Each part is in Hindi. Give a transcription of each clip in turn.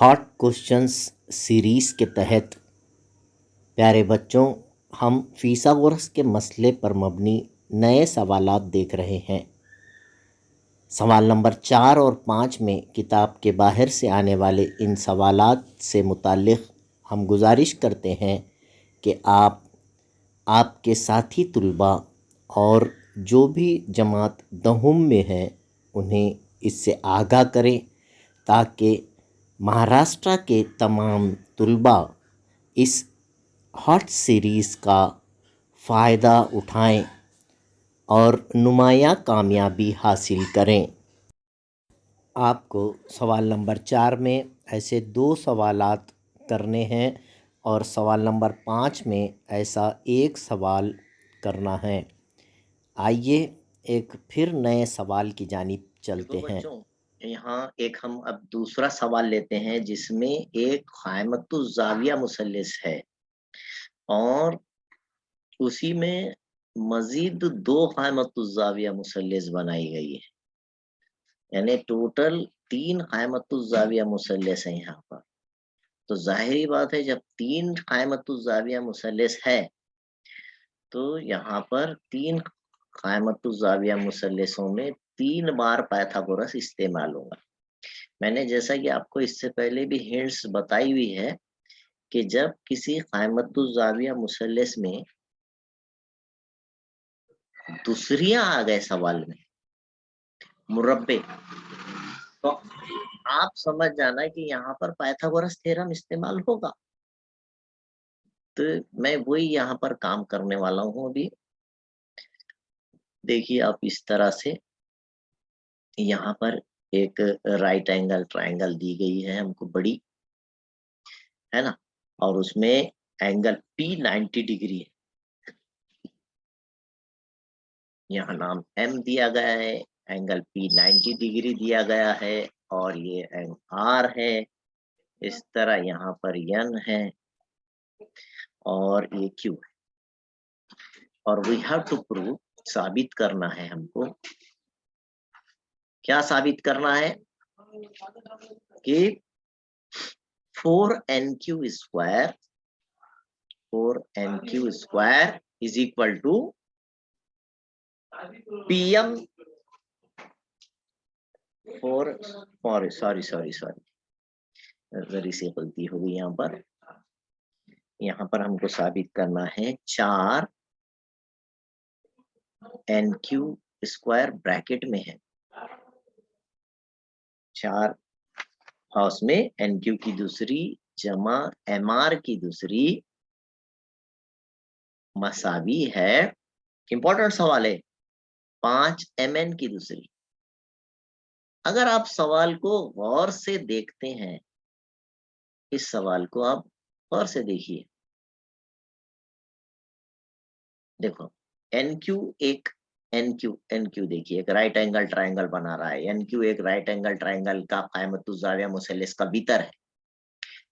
हॉट क्वेश्चंस सीरीज़ के तहत प्यारे बच्चों, हम फिसागोरस के मसले पर मबनी नए सवालात देख रहे हैं। सवाल नंबर 4 और 5 में किताब के बाहर से आने वाले इन सवालात से मुताल्लिक़ हम गुजारिश करते हैं कि आप आपके साथी तुलबा और जो भी जमात दहुम में हैं उन्हें इससे आगाह करें ताकि महाराष्ट्र के तमाम तुलबा इस हॉट सीरीज़ का फ़ायदा उठाएं और नुमायाँ कामयाबी हासिल करें। आपको सवाल नंबर 4 में ऐसे 2 सवालात करने हैं और सवाल नंबर 5 में ऐसा एक सवाल करना है। आइए एक फिर नए सवाल की जानिब चलते हैं। बच्चों, यहाँ एक हम अब दूसरा सवाल लेते हैं जिसमें एक क़ाइमतुज़ ज़ाविया मुसल्लस है और उसी में मज़ीद 2 क़ाइमतुज़ ज़ाविया मुसल्लस बनाई गई है। यानी टोटल 3 क़ाइमतुज़ ज़ाविया मुसल्लस हैं यहाँ पर। तो ज़ाहिरी बात है, जब 3 क़ाइमतुज़ ज़ाविया मुसल्लस है तो यहाँ पर 3 क़ाइमतुज़ ज़ाविया मुसल्लसों में 3 बार पाइथागोरस इस्तेमाल होगा। मैंने जैसा कि आपको इससे पहले भी हिंट्स बताई हुई है कि जब किसी क़ाइमतुज़ ज़ाविया मुसल्लस में दूसरियाँ आ गए सवाल में, मुरब्बे, तो आप समझ जाना कि यहाँ पर पाइथागोरस थ्योरम इस्तेमाल होगा। तो मैं वही यहाँ पर काम करने वाला हूँ अभी। देखिए आप इस तरह से यहाँ पर एक राइट एंगल ट्रायंगल दी गई है हमको बड़ी, है ना? और उसमें एंगल P 90 डिग्री है। यहाँ नाम M दिया गया है, एंगल P 90 डिग्री दिया गया है और ये R है। इस तरह यहाँ पर N है और ये Q है। और वी हैव टू प्रूव, साबित करना है हमको। क्या साबित करना है? कि 4NQ square is equal to PM sorry जरी सी गलती हो गई यहाँ पर हमको साबित करना है 4NQ स्क्वायर ब्रैकेट में है 4 हाउस में NQ की दूसरी जमा MR की दूसरी मसावी है, इंपॉर्टेंट सवाल है, 5 MN की दूसरी। अगर आप सवाल को गौर से देखते हैं, इस सवाल को आप गौर से देखिए, देखो NQ देखिए एक राइट एंगल ट्रायंगल बना रहा है। NQ एक राइट एंगल ट्रायंगल का क़ाइमतुज़ ज़ाविया मुसल्लस का भीतर है।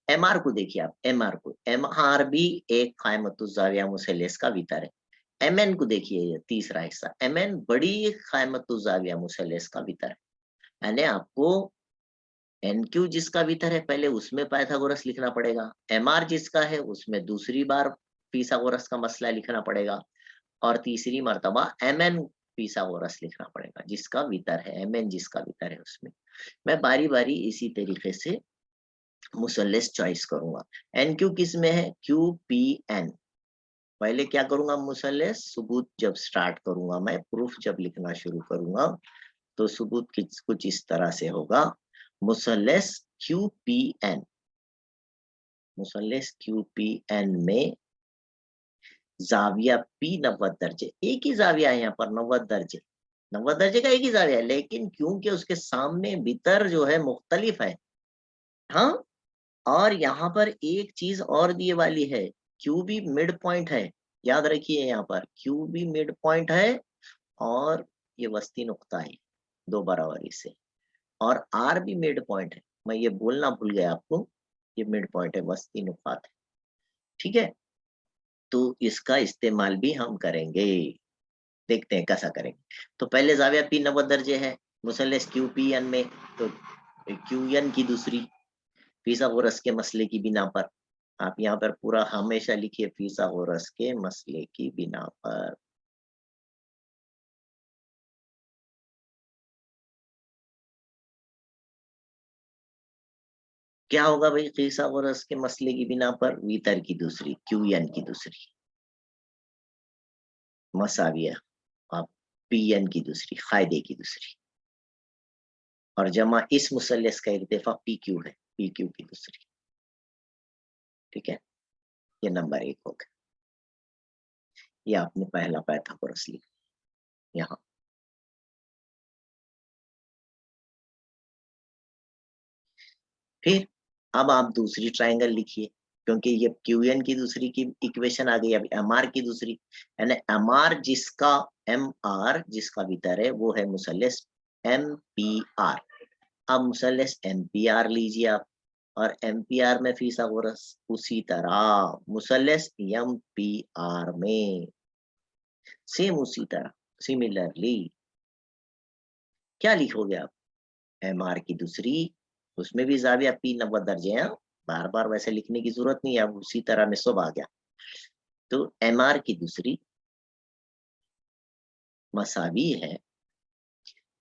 MR को देखिए आप, MR भी एक क़ाइमतुज़ ज़ाविया मुसल्लस का भीतर है। MN को देखिए, ये तीसरा हिस्सा MN बड़ी क़ाइमतुज़ ज़ाविया मुसल्लस का भीतर है। यानी आपको NQ जिसका भीतर है पहले उसमें पाइथागोरस लिखना पड़ेगा, MR जिसका है उसमें दूसरी बार फिसागोरस का मसला लिखना पड़ेगा और तीसरी मर्तबा MN फिसागोरस लिखना पड़ेगा जिसका भीतर है, MN जिसका भीतर है उसमें। मैं बारी-बारी इसी तरीके से मुसल्लस चॉइस करूंगा। NQ किस में है? QPN। पहले क्या करूंगा? मुसल्लस सबूत जब स्टार्ट करूंगा, मैं प्रूफ जब लिखना शुरू करूंगा तो सबूत कुछ इस तरह से होगा। मुसल्लस QPN, मुसल्लस QPN में जाविया P 90 दर्जे, एक ही जाविया है यहाँ पर 90 दर्जे, 90 दर्जे का एक ही जाविया है, लेकिन क्योंकि उसके सामने भीतर जो है मुख्तलिफ है। हाँ, और यहाँ पर एक चीज और दिए वाली है, Q भी मिड पॉइंट है, याद रखिए यहाँ पर Q भी मिड पॉइंट है और ये वस्ती नुक्ता है 2 बराबरी से, और R भी मिड पॉइंट है। मैं ये बोलना भूल गया आपको, ये मिड पॉइंट है, वस्ती नुकात है। ठीक है, तो इसका इस्तेमाल भी हम करेंगे। देखते हैं कैसा करेंगे। तो पहले जाविया P 90 दर्जे है मुसल्लस QPN में, तो QN की दूसरी फिसागोरस के मसले की बिना पर। आप यहाँ पर पूरा हमेशा लिखिए फिसागोरस के मसले की बिना पर। क्या होगा भाई फिसागोरस के मसले की बिना पर? वितर की दूसरी, क्यूएन की दूसरी, मसाविया और पीएन की दूसरी, फायदे की दूसरी, और जमा इस मुसल्लस का एक दफा पीक्यू है, पीक्यू की दूसरी। ठीक है, ये नंबर 1 हो गया। ये आपने पहला पाइथागोरस लिखा यहाँ। फिर अब आप दूसरी ट्रायंगल लिखिए, क्योंकि ये क्यूएन की दूसरी की इक्वेशन आ गई, अब एमआर की दूसरी, यानी एमआर जिसका, एमआर जिसका भीतर है वो है मुसल्लस एमपीआर। अब मुसल्लस एमपीआर लीजिए आप, और एमपीआर में फिसागोरस, उसी तरह मुसल्लस एमपीआर में सेम उसी तरह सिमिलरली क्या लिखोगे आप? एमआर की दूसरी, उसमें भी जाविया पी 90 दर्जे हैं, बार बार वैसे लिखने की जरूरत नहीं है, अब उसी तरह में सब आ गया। तो एमआर की दूसरी मसावी है,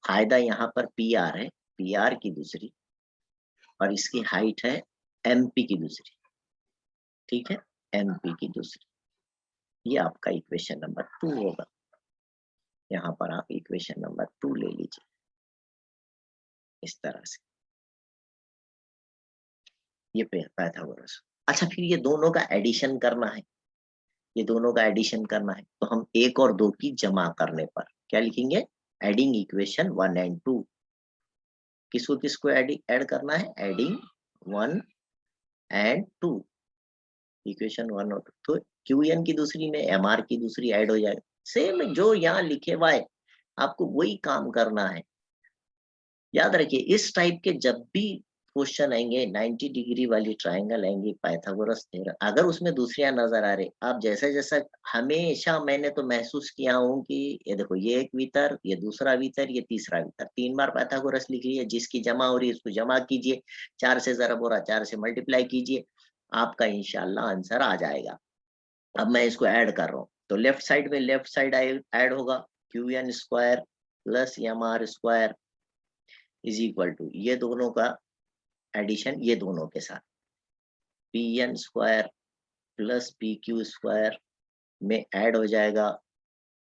फायदा यहाँ पर पी आर है, पी आर की दूसरी, और इसकी हाइट है एमपी की दूसरी। ठीक है, एमपी की दूसरी, ये आपका इक्वेशन नंबर 2 होगा। यहाँ पर आप इक्वेशन नंबर 2 ले लीजिए इस तरह से, ये पाइथागोरस। अच्छा, फिर ये दोनों का एडिशन करना है, ये दोनों का एडिशन करना है, तो हम 1 और 2 की जमा करने पर क्या लिखेंगे? Adding equation 1 and 2। किसको किसको ऐड करना है? एडिंग 1 एंड 2, इक्वेशन 1 और 2। तो क्यूएन की दूसरी में एमआर की दूसरी ऐड हो जाएगा, सेम जो यहाँ लिखे हुआ है, आपको वही काम करना है। याद रखिए, इस टाइप के जब भी क्वेश्चन आएंगे, 90 डिग्री वाली ट्रायंगल आएंगी, पाइथागोरस थ्योरम, अगर उसमें दूसरियां नजर आ रही, आप जैसा जैसा, हमेशा मैंने तो महसूस किया हूं कि ये देखो, ये एक वितर, ये दूसरा वितर, ये तीसरा वितर, 3 बार पाइथागोरस लिख लिया, जिसकी जमा हो रही है उसको जमा कीजिए, 4 से जरब हो रहा 4 से मल्टीप्लाई कीजिए, आपका इंशाल्लाह आंसर आ जाएगा। अब मैं इसको ऐड कर रहा हूँ, तो लेफ्ट साइड में लेफ्ट साइड ऐड होगा, Q N square plus M R square is equal to, ये दोनों का एडिशन ये दोनों के साथ, P N square plus P Q square में ऐड हो जाएगा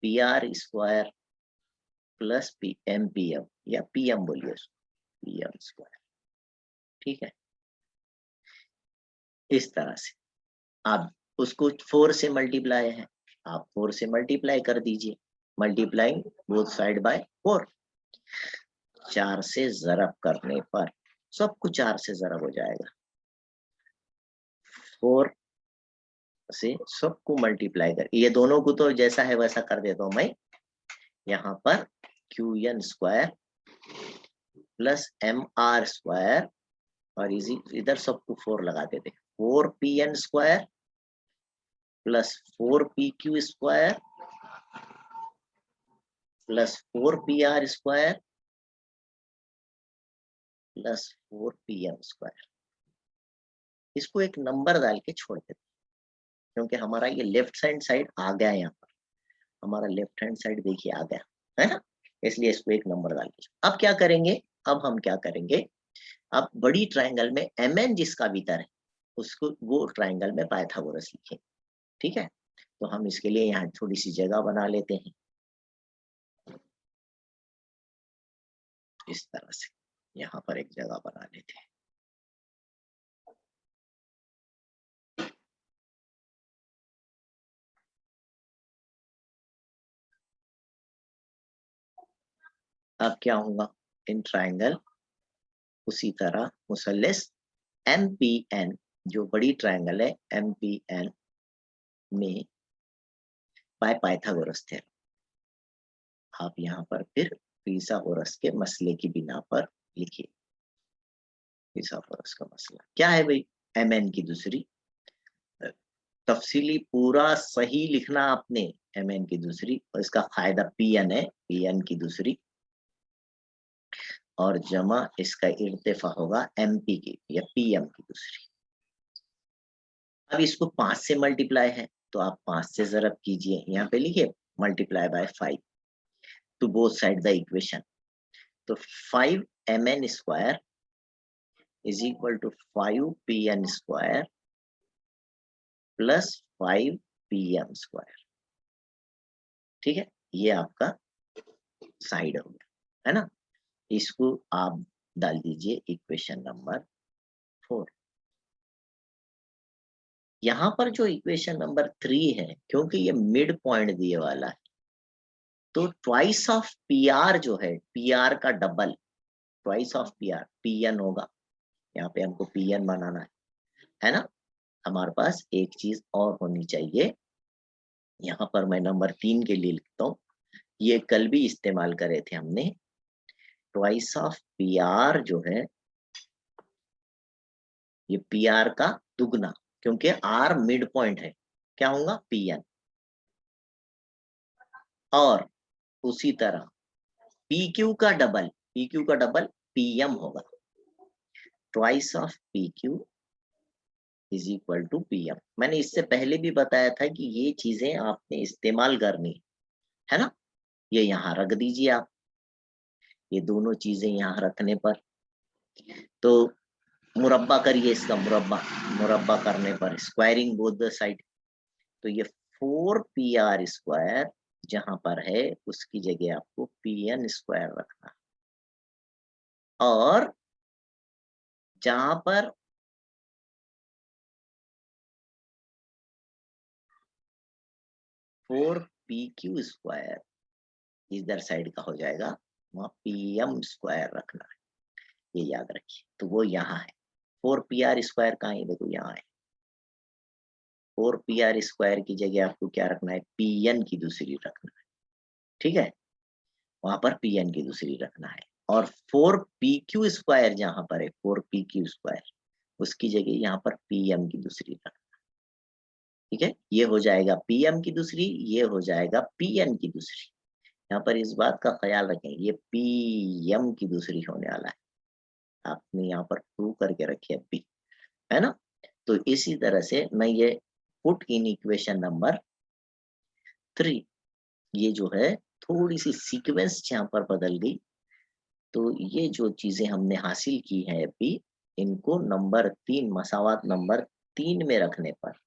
P R square plus P M P M, या पी एम बोलिए पी एम स्क्वायर। ठीक है, इस तरह से आप उसको 4 से मल्टीप्लाई है, आप 4 से मल्टीप्लाई कर दीजिए, मल्टीप्लाइंग बोथ साइड बाय 4, 4 से जरब करने पर सबको 4 से जरब हो जाएगा, 4 से सबको मल्टीप्लाई कर, ये दोनों को तो जैसा है वैसा कर देता हूं मैं, यहाँ पर Q N square plus M R square, और इधर सबको 4 लगा देते, 4 P N square plus 4 P Q square plus 4 P R square plus 4 P M square. इसको एक नंबर डाल के छोड़ देते, क्योंकि हमारा ये लेफ्ट हैंड साइड आ गया, यहाँ पर हमारा लेफ्ट हैंड साइड देखिए आ गया है ना, इसलिए इसको एक नंबर डाल के। अब क्या करेंगे? अब हम क्या करेंगे, अब बड़ी ट्रायंगल में एम एन जिसका भीतर है, उसको वो ट्रायंगल में पाइथागोरस लिखें। ठीक है, तो हम इसके लिए यहाँ थोड़ी सी जगह बना लेते हैं इस तरह से, यहाँ पर एक जगह बना लेते हैं। अब क्या होगा, इन ट्रायंगल उसी तरह मुसल्लस एम पी एन, जो बड़ी ट्रायंगल है एम पी एन में बाय पाइथागोरस थ्योरम, आप यहाँ पर फिर फिसागोरस के मसले की बिना पर लिखिए। फिसागोरस का मसला क्या है भाई? एम एन की दूसरी, तफसीली पूरा सही लिखना आपने, एम एन की दूसरी, और इसका फायदा पी एन है, पी एन की दूसरी, और जमा इसका इर्तिफा होगा MP की या PM की दूसरी। अब इसको 5 से मल्टीप्लाई है तो आप 5 से ज़रब कीजिए, यहाँ पे लिखिए multiply by 5 to both side the equation. तो 5mn square is equal to 5pn square plus 5pm square. ठीक है, ये आपका साइड हो गया, है ना। इसको आप डाल दीजिए इक्वेशन नंबर 4। यहाँ पर जो इक्वेशन नंबर 3 है, क्योंकि ये मिड पॉइंट दिए वाला है, तो ट्वाइस ऑफ PR जो है, PR का double, twice of PR PN होगा। यहाँ पे हमको PN बनाना है ना। हमारे पास एक चीज और होनी चाहिए, यहाँ पर मैं नंबर 3 के लिए लिखता हूँ, ये कल भी इस्तेमाल करे थे हमने। ट्वाइस ऑफ PR जो है, ये PR का दुगना, क्योंकि R मिड पॉइंट है, क्या होगा PN। और उसी तरह PQ का डबल, PQ का डबल PM होगा। Twice of PQ is equal to PM। मैंने इससे पहले भी बताया था कि ये चीजें आपने इस्तेमाल करनी है ना। ये यहाँ रख दीजिए आप, ये दोनों चीजें यहाँ रखने पर तो मुरब्बा करिए इसका, मुरब्बा मुरब्बा करने पर स्क्वायरिंग बोथ द साइड, तो ये 4PR स्क्वायर जहां पर है उसकी जगह आपको PN स्क्वायर रखना, और जहां पर फोर PQ स्क्वायर इधर साइड का हो जाएगा, वहां PM स्क्वायर रखना है, ये याद रखिए। तो वो यहाँ है, 4PR स्क्वायर कहाँ है, देखो यहाँ है। 4PR स्क्वायर की जगह आपको क्या रखना है, PN की दूसरी रखना है। ठीक है, वहां पर PN की दूसरी रखना है। और 4PQ स्क्वायर जहां पर है, 4PQ स्क्वायर, उसकी जगह यहाँ पर PM की दूसरी रखना। ठीक है, ये हो जाएगा PM की दूसरी, ये हो जाएगा PN की दूसरी। यहाँ पर इस बात का ख्याल रखें, ये PM की दूसरी होने वाला है, आपने यहाँ पर प्रूव करके रखी है P, है ना। तो इसी तरह से मैं ये पुट इन इक्वेशन नंबर 3, ये जो है थोड़ी सी सीक्वेंस यहाँ पर बदल गई, तो ये जो चीजें हमने हासिल की है अभी, इनको नंबर 3, मसावात नंबर 3 में रखने पर,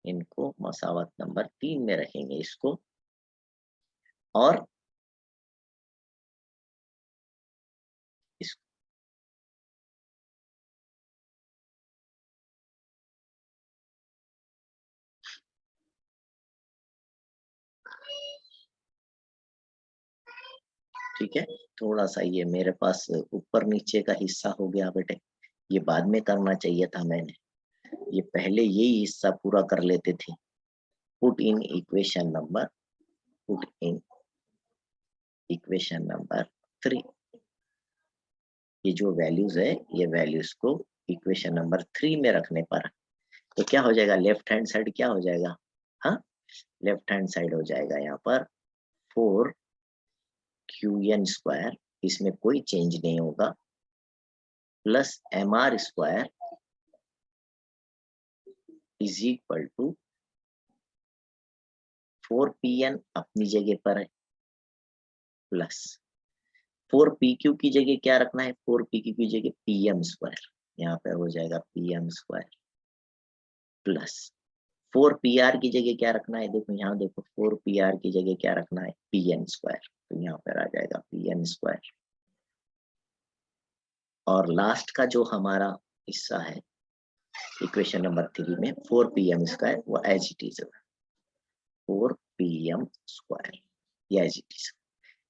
इनको मसावात नंबर 3 में रखेंगे इसको, और इसको ठीक है। थोड़ा सा ये मेरे पास ऊपर नीचे का हिस्सा हो गया बेटे, ये बाद में करना चाहिए था मैंने, ये पहले यही हिस्सा पूरा कर लेते थे। Put in equation number, put in equation number 3, ये जो वैल्यूज है, ये वैल्यूज को इक्वेशन नंबर 3 में रखने पर तो क्या हो जाएगा, लेफ्ट हैंड साइड क्या हो जाएगा, हाँ लेफ्ट हैंड साइड हो जाएगा यहाँ पर 4QN स्क्वायर, इसमें कोई चेंज नहीं होगा, plus MR square is equal to 4PN अपनी जगह पर है, प्लस 4PQ की जगह क्या रखना है, 4PQ की जगह PM स्क्वायर, यहाँ पे हो जाएगा PM स्क्वायर, प्लस 4PR की जगह क्या रखना है, देखो यहाँ देखो 4PR की जगह क्या रखना है, PN स्क्वायर, तो यहाँ पर आ जाएगा PN स्क्वायर। और लास्ट का जो हमारा हिस्सा है इक्वेशन नंबर 3 में 4PM स्क्वायर, वो as it is 4PM square, ये एज इट इज।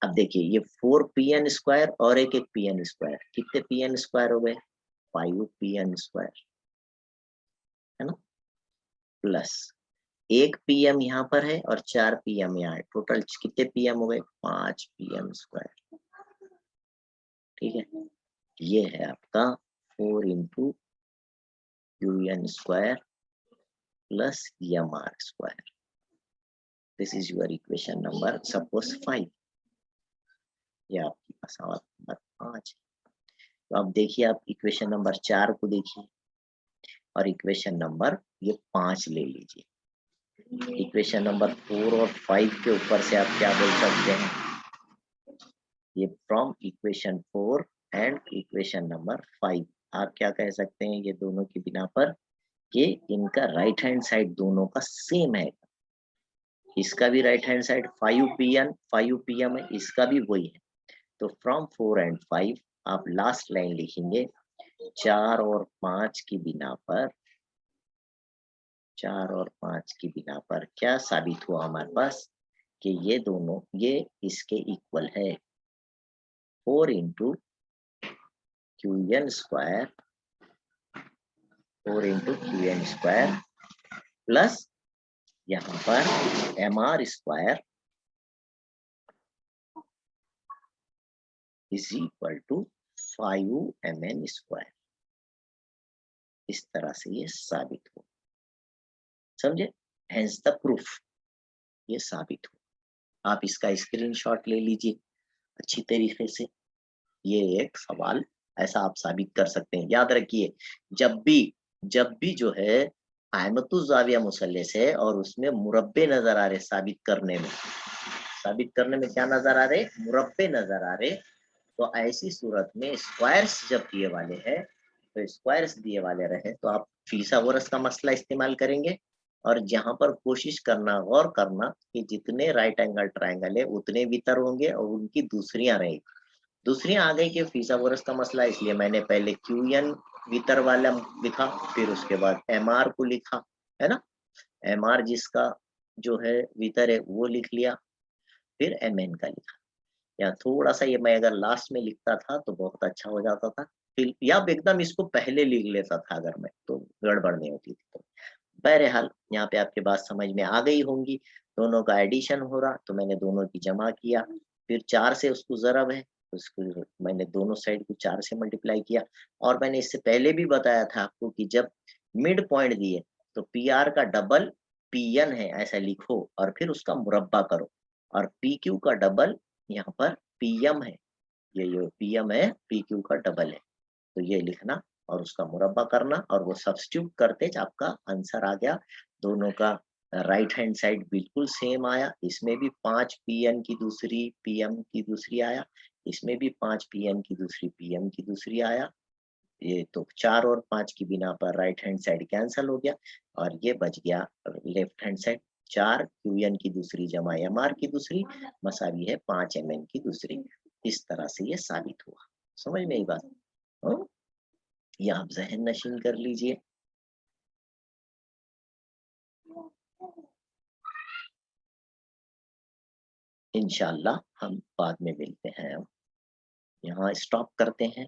अब देखिए ये 4PN स्क्वायर और एक PN स्क्वायर, कितने PN स्क्वायर हो गए, 5PN स्क्वायर, है ना, प्लस एक PM यहाँ पर है और 4 PM यहाँ है, टोटल कितने PM हो गए, 5 PM स्क्वायर। ठीक है, ये है आपका 4 into UN square plus MR square. This is your equation number suppose 5। ये आपके पास सवाल नंबर 5। तो अब देखिए आप इक्वेशन नंबर 4 को देखिए और इक्वेशन नंबर ये 5 ले लीजिए। इक्वेशन नंबर 4 और 5 के ऊपर से आप क्या बोल सकते हैं? ये from equation 4 and equation number 5 आप क्या कह सकते हैं? ये दोनों की बिना पर कि इनका राइट हैंड साइड दोनों का सेम है। इसका भी राइट हैंड साइड 5 pm है, इसका भी वही है। तो फ्रॉम 4 एंड 5 आप लास्ट लाइन लिखेंगे 4 और 5 की बिना पर 4 और 5 की बिना पर क्या साबित हुआ हमारे पास कि ये दोनों ये इसके इक्वल है। 4 into Q N square 4 into Q N square plus यहाँ पर M R square is equal to 5mn square. इस तरह से ये साबित हो, समझे? हेंस द प्रूफ, ये साबित हो। आप इसका स्क्रीनशॉट ले लीजिए अच्छी तरीके से। ये एक सवाल ऐसा आप साबित कर सकते हैं। याद रखिए जब भी जो है अहमदुज़ाविया मुसल्लस है और उसमें मुरब्बे नजर आ रहे साबित करने में क्या नजर आ रहे? मुरब्बे नजर आ रहे। तो ऐसी सूरत में स्क्वायर्स जब दिए वाले हैं तो स्क्वायर्स दिए वाले रहे तो आप फिसागोरस का मसला इस्तेमाल करेंगे। और जहां पर कोशिश करना गौर करना कि जितने राइट एंगल ट्रायंगल है उतने वितर होंगे और उनकी दूसरियां रहेगी। दूसरियां आ गई कि फिसागोरस का मसला, इसलिए मैंने पहले क्यूएन वितर वाला लिखा, फिर उसके बाद एमआर को लिखा, है ना? एमआर जिसका जो है वितर है वो लिख लिया, फिर एमएन का लिखा। या थोड़ा सा ये मैं अगर लास्ट में लिखता था तो बहुत अच्छा हो जाता था, फिर या एकदम इसको पहले लिख लेता था अगर मैं, तो गड़बड़ नहीं होती थी। तो बहरहाल यहाँ पे आपके बात समझ में आ गई होंगी। दोनों का एडिशन हो रहा तो मैंने दोनों की जमा किया, फिर 4 से उसको ज़रब है, उसको मैंने दोनों साइड को 4 से मल्टीप्लाई किया। और मैंने इससे पहले भी बताया था आपको कि जब मिड पॉइंट दिए तो पी आर का डबल पी एन है ऐसा लिखो और फिर उसका मुरब्बा करो, और पी क्यू का डबल यहाँ पर पीएम है, ये जो पीएम है पी क्यू का डबल है, तो ये लिखना और उसका मुरब्बा करना और वो सब्स्टिट्यूट करते आपका आंसर आ गया। दोनों का राइट हैंड साइड बिल्कुल सेम आया। इसमें भी 5 पीएन की दूसरी पीएम की दूसरी आया, इसमें भी 5 पीएन की दूसरी पीएम की दूसरी आया। ये तो 4 और 5 की बिना पर राइट हैंड साइड कैंसल हो गया और ये बच गया लेफ्ट हैंड साइड। 4 क्यूएन की दूसरी जमा एमआर की दूसरी मसावी है 5 एमएन की दूसरी। इस तरह से ये साबित हुआ। समझ में आई बात? हाँ? ये आप जहन नशीन कर लीजिए। इंशाल्लाह हम बाद में मिलते हैं। यहाँ स्टॉप करते हैं।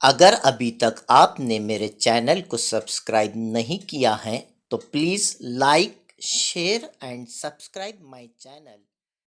अगर अभी तक आपने मेरे चैनल को सब्सक्राइब नहीं किया है तो please like share and subscribe my channel.